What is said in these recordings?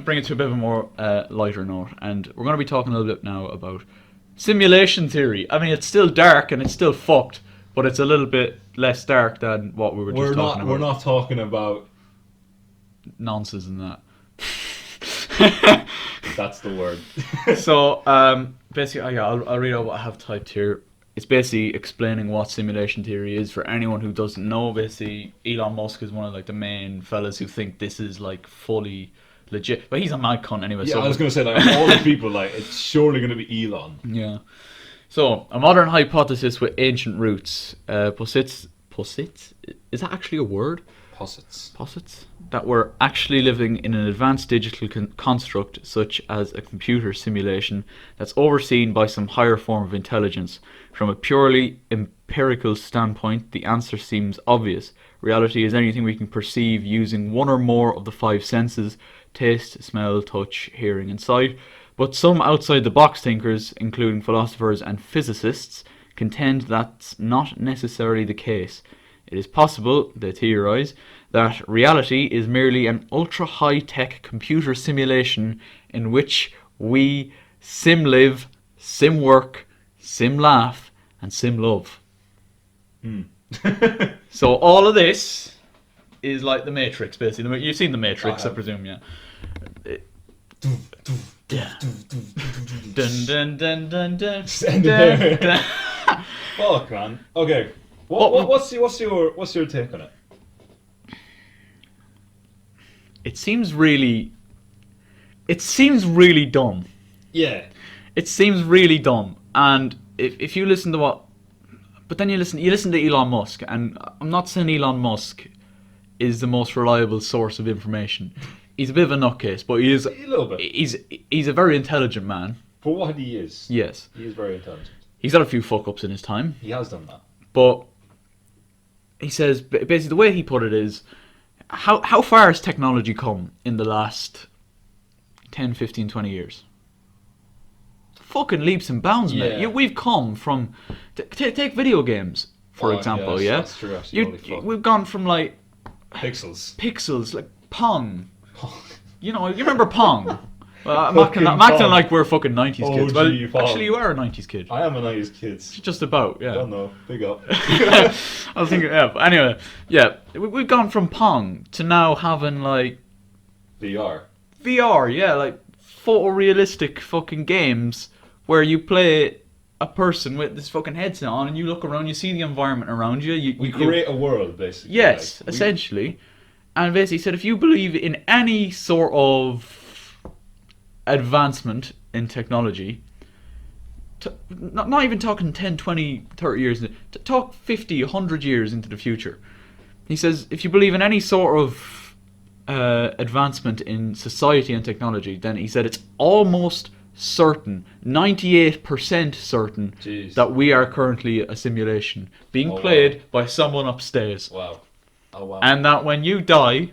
bring it to a bit of a more lighter note, and we're going to be talking a little bit now about simulation theory. I mean, it's still dark and it's still fucked, but it's a little bit less dark than what we were just talking about. We're not talking about nonsense in that. That's the word. So, basically, I'll read out what I have typed here. It's basically explaining what simulation theory is for anyone who doesn't know. Basically, Elon Musk is one of like the main fellas who think this is like fully legit, but he's a mad cunt anyway. Yeah, so I was going to say, like, all the people, like, it's surely going to be Elon. Yeah. So, a modern hypothesis with ancient roots. Posits? Is that actually a word? Posits? That we're actually living in an advanced digital construct, such as a computer simulation, that's overseen by some higher form of intelligence. From a purely empirical standpoint, the answer seems obvious. Reality is anything we can perceive using one or more of the five senses: taste, smell, touch, hearing, and sight. But some outside-the-box thinkers, including philosophers and physicists, contend that's not necessarily the case. It is possible, they theorize, that reality is merely an ultra-high-tech computer simulation in which we sim-live, sim-work, sim-laugh, and sim-love. So all of this is like the Matrix, basically. You've seen the Matrix, I presume, yeah. Dun dun dun dun dun. Fuck, man. Okay. What's your take on it? It seems really dumb. Yeah. It seems really dumb. And if you listen to what, but then you listen to Elon Musk, and I'm not saying Elon Musk is the most reliable source of information. He's a bit of a nutcase, but he is a little bit. He's a very intelligent man. For what he is. Yes. He is very intelligent. He's had a few fuck ups in his time. He has done that. But he says, basically the way he put it is, how far has technology come in the last 10, 15, 20 years? Fucking leaps and bounds, mate. Yeah. We've come from... Take video games, for example, yeah? That's true, actually. We've gone from, like... Pixels, like Pong. You know, you remember Pong? Well, I'm acting like we're fucking 90s kids. Well, actually, you are a 90s kid. I am a 90s kid. Just about, yeah. I don't know. Big up. I was thinking, yeah. But anyway, yeah. We've gone from Pong to now having, like... VR, yeah. Like, photorealistic fucking games where you play a person with this fucking headset on and you look around, you see the environment around you. We create a world, basically. Yes, essentially. And basically said, if you believe in any sort of advancement in technology, not even talking 10, 20, 30 years, talk 50, 100 years into the future. He says, if you believe in any sort of advancement in society and technology, then he said it's almost certain, 98% certain, that we are currently a simulation being played by someone upstairs. Wow. Oh, wow. And that when you die,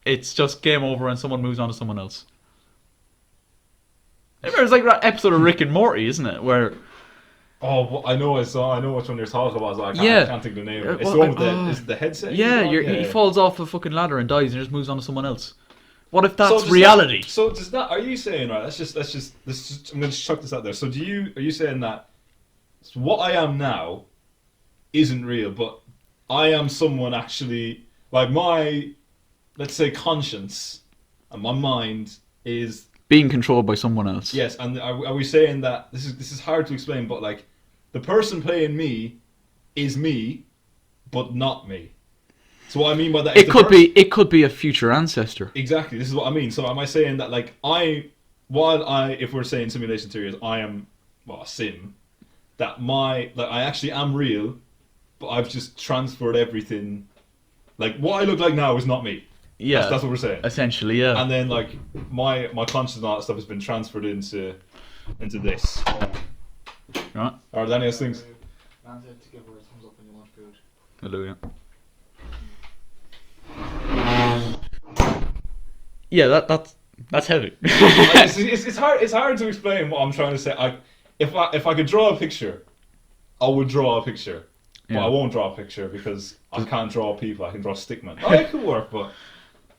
it's just game over and someone moves on to someone else. It's like that episode of Rick and Morty, isn't it? Where... Oh, I know which one you're talking about. So I can't think of the name of it. It's the one with the headset? Yeah, he falls off a fucking ladder and dies and just moves on to someone else. What if that's reality? So does that... Are you saying, right, let's just I'm going to chuck this out there. So are you saying that what I am now isn't real, but I am someone actually... Like my, let's say, conscience and my mind is being controlled by someone else. Yes, and are we saying that this is hard to explain, but like the person playing me is me, but not me. So what I mean by that, it could be a future ancestor. Exactly, this is what I mean. So am I saying that like if we're saying simulation theory is I am a sim, that I actually am real, but I've just transferred everything. Like, what I look like now is not me. Yeah. That's what we're saying. Essentially, yeah. And then, like, my conscience and all that stuff has been transferred into this. Right. Alright, any other things? Man said to give her a thumbs up when you want food. Hallelujah. Yeah, that's heavy. It's hard to explain what I'm trying to say. If I could draw a picture, I would draw a picture. But I won't draw a picture because I can't draw people. I can draw stickmen. Oh, it could work, but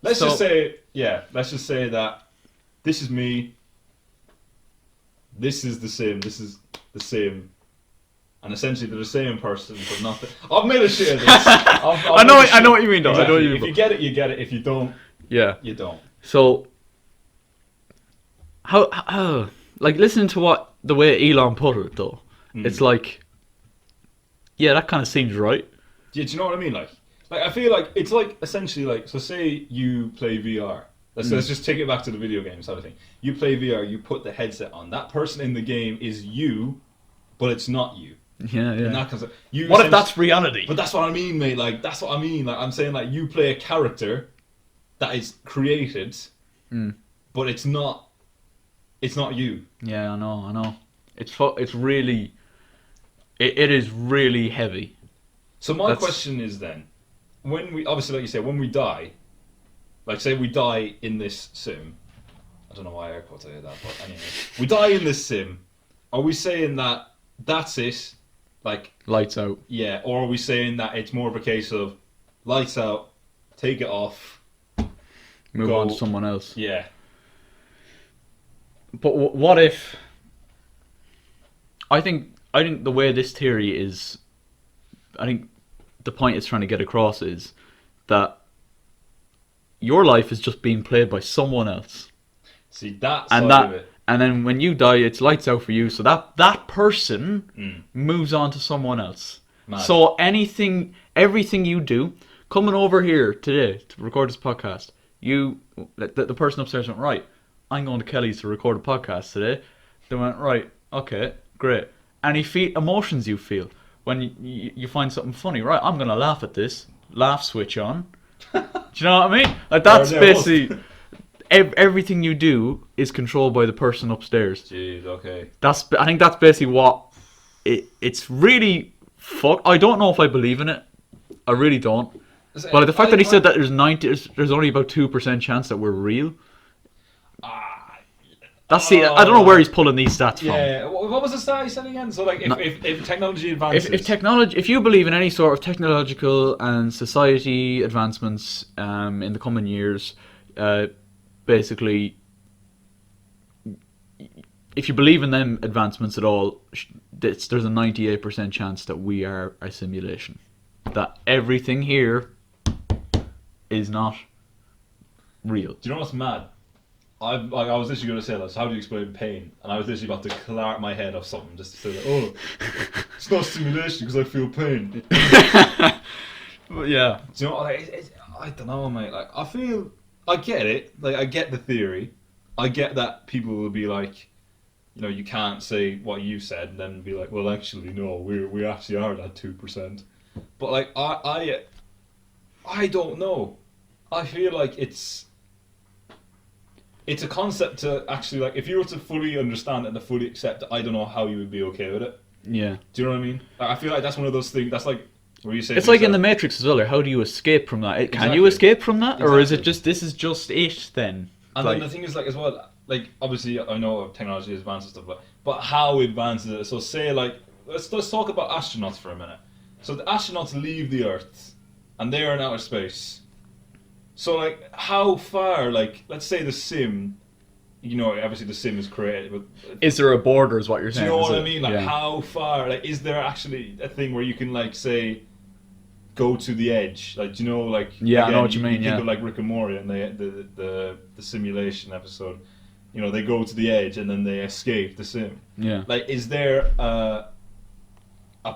let's just say that this is me. This is the same. This is the same. And essentially, they're the same person, but not. I've made a shit of this. I know what you mean, though. Exactly. I know what you mean. If you get it, you get it. If you don't, you don't. So, how like listening to the way Elon put it, though, it's like, yeah, that kind of seems right. Yeah, do you know what I mean? Like I feel like it's like essentially like, so say you play VR. Let's just take it back to the video game side of thing. You play VR, you put the headset on. That person in the game is you, but it's not you. Yeah. And that comes, what if that's reality? But that's what I mean, mate. Like, that's what I mean. Like, I'm saying, like, you play a character that is created, but it's not you. Yeah, I know. It's really, it is really heavy. So my question is then, when we, obviously, like you said, when we die, like, say we die in this sim, I don't know why I air quotes I hear that, but anyway, we die in this sim, are we saying that that's it? Like, lights out. Yeah, or are we saying that it's more of a case of lights out, take it off, move on to someone else? Yeah. But what if? I think the way this theory is, I think the point it's trying to get across is that your life is just being played by someone else. See, that side of it. And then when you die, it's lights out for you. So that person moves on to someone else. Mad. So everything you do, coming over here today to record this podcast, the person upstairs went, right, I'm going to Kelly's to record a podcast today. They went, right, okay, great. Any emotions you feel when you find something funny, right? I'm going to laugh at this. Laugh switch on. Do you know what I mean? Like, that's basically... Everything you do is controlled by the person upstairs. Jeez, okay. I think that's basically what it's really I don't know if I believe in it. I really don't. But the fact that he said that there's only about 2% chance that we're real. I don't know where he's pulling these stats from. Yeah, what was the stat he said again? So, like, if technology advances, if you believe in any sort of technological and society advancements in the coming years, basically, if you believe in them advancements at all, there's a 98% chance that we are a simulation. That everything here is not real. Do you know what's mad? I was literally going to say that. So how do you explain pain? And I was literally about to clear my head off something just to say that, oh, it's not simulation because I feel pain. But yeah. Do you know what? I don't know, mate. Like, I get it. Like, I get the theory. I get that people will be like, you know, you can't say what you said and then be like, well, actually, no, we actually are that 2%. But like, I don't know. I feel like it's a concept to actually, like, if you were to fully understand it and to fully accept it, I don't know how you would be okay with it. Yeah. Do you know what I mean? Like, I feel like that's one of those things. That's like. It's like in the Matrix as well. Or how do you escape from that? Can you escape from that, or is it just this is just it then? And then the thing is, like, as well, like, obviously I know technology is advanced and stuff, but how advanced is it? So say, like, let's talk about astronauts for a minute. So the astronauts leave the Earth, and they are in outer space. So, like, how far? Like, let's say the sim. You know, obviously the sim is created. But is there a border? Is what you're saying? Do you know what I mean? Like, how far? Like, is there actually a thing where you can, like, say, go to the edge? Like, do you know, like, yeah, again, I know what you mean. Think of, like, Rick and Morty and the simulation episode. You know, they go to the edge and then they escape the sim. Yeah. Like, is there a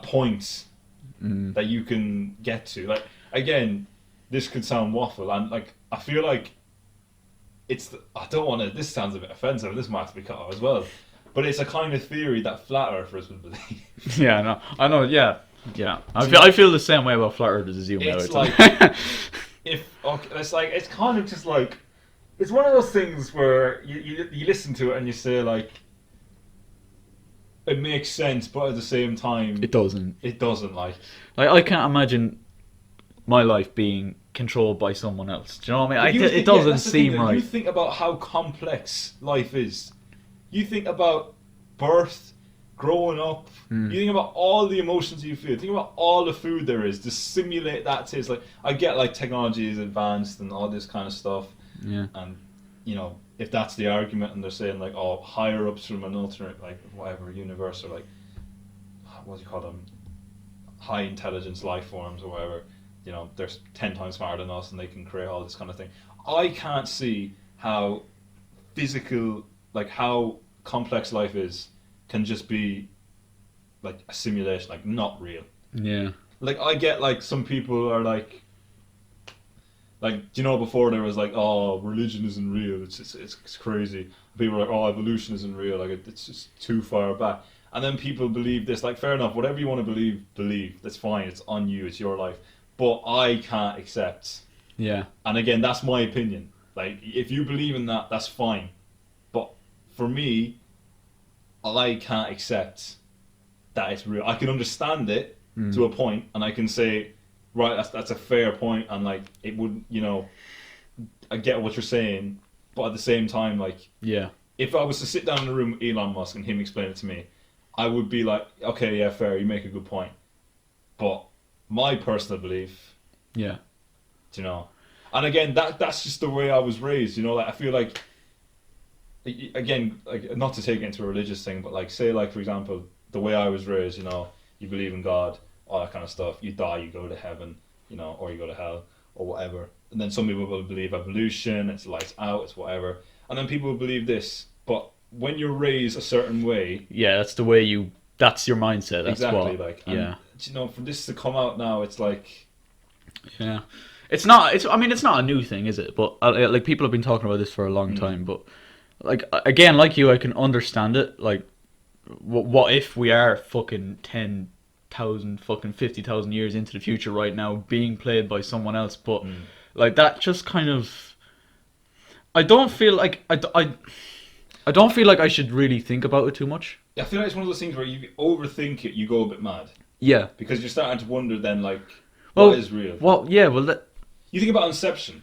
point that you can get to? Like, again, this could sound waffle, and like, I feel like. I don't want to. This sounds a bit offensive. This might have to be cut off as well. But it's a kind of theory that flat earthers would believe. Yeah, I know. Yeah. I feel the same way about flat earthers as you. It's like it's kind of just like, it's one of those things where you listen to it and you say, like, it makes sense, but at the same time it doesn't. It doesn't. Like I can't imagine my life being controlled by someone else. Do you know what I mean? It doesn't seem right. You think about how complex life is. You think about birth, growing up. You think about all the emotions you feel. Think about all the food there is to simulate that taste. Like, I get, like, technology is advanced and all this kind of stuff. Yeah. And you know, if that's the argument, and they're saying like, oh, higher ups from an alternate, like whatever universe, or like, what do you call them, high intelligence life forms or whatever, you know, they're 10 times smarter than us and they can create all this kind of thing. I can't see how physical, like how complex life is, can just be like a simulation, like not real. Yeah. Like I get like some people are like, you know, before there was like, oh, religion isn't real, it's crazy. People are like, oh, evolution isn't real, like it's just too far back. And then people believe this, like fair enough, whatever you want to believe, that's fine, it's on you, it's your life. But I can't accept. Yeah. And again, that's my opinion. Like if you believe in that, that's fine. But for me, I can't accept that it's real. I can understand it to a point, and I can say, right, that's a fair point, and like it would, you know, I get what you're saying, but at the same time, like, yeah, if I was to sit down in a room with Elon Musk and him explain it to me, I would be like, okay, yeah, fair, you make a good point. But my personal belief, yeah, you know, and again, that's just the way I was raised, you know, like I feel like, again, like not to take it into a religious thing, but like say like for example, the way I was raised, you know, you believe in God, all that kind of stuff, you die, you go to heaven, you know, or you go to hell, or whatever. And then some people will believe evolution, it's lights out, it's whatever. And then people will believe this, but when you're raised a certain way... Yeah, that's the way that's your mindset, that's exactly, what, like, yeah. And, you know, for this to come out now, it's like... Yeah. It's not a new thing, is it? But, like, people have been talking about this for a long time, but, like, again, like you, I can understand it, like, what if we are fucking 10,000, fucking 50,000 years into the future right now, being played by someone else, but like that just kind of, I don't feel like I don't feel like I should really think about it too much. I feel like it's one of those things where you overthink it, you go a bit mad. Yeah, because you're starting to wonder then, like, well, what is real? Well, yeah, well, you think about Inception.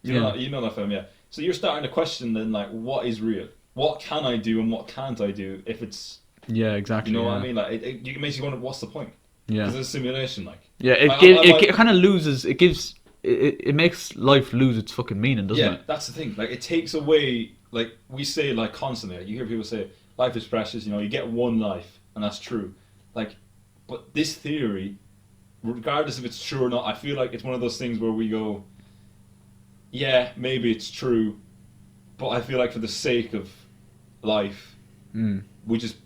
You know yeah. that film, yeah. So you're starting to question then, like, what is real? What can I do and what can't I do if it's... Yeah, exactly. You know what I mean? Like, it makes you wonder, what's the point? Yeah. Because it's a simulation, like. Yeah, it kind of loses. It gives. It makes life lose its fucking meaning, doesn't it? Yeah, that's the thing. Like, it takes away. Like we say, like constantly. Like, you hear people say, "Life is precious." You know, you get one life, and that's true. Like, but this theory, regardless if it's true or not, I feel like it's one of those things where we go, yeah, maybe it's true, but I feel like for the sake of life, we just.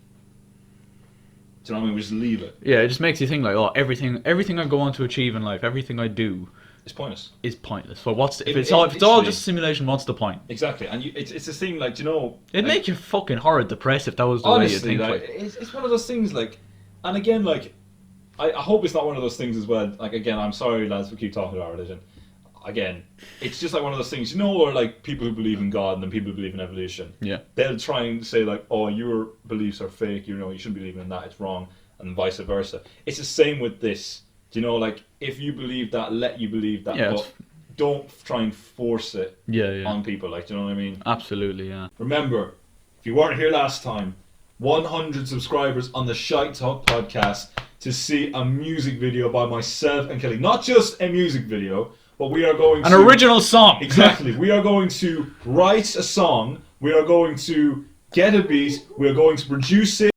Do you know what I mean? We just leave it. Yeah, it just makes you think like, oh, everything I go on to achieve in life, everything I do, it's pointless. Is pointless. Well, if it's all just simulation, what's the point? Exactly, and it's this thing like, you know, it'd make you fucking horrid depressed if that was the honestly, way you think. Like, it's one of those things like, and again, like, I hope it's not one of those things as well. Like again, I'm sorry, lads, we keep talking about religion. Again, it's just like one of those things, you know, where like people who believe in God and then people who believe in evolution. Yeah. They'll try and say like, oh, your beliefs are fake. You know, you shouldn't believe in that. It's wrong, and vice versa. It's the same with this. Do you know, like, if you believe that, let you believe that, but don't try and force it on people. Like, do you know what I mean? Absolutely, yeah. Remember, if you weren't here last time, 100 subscribers on the ShiteTalk Podcast to see a music video by myself and Kelly. Not just a music video, but we are going to... An original song! Exactly. We are going to write a song. We are going to get a beat. We are going to produce it.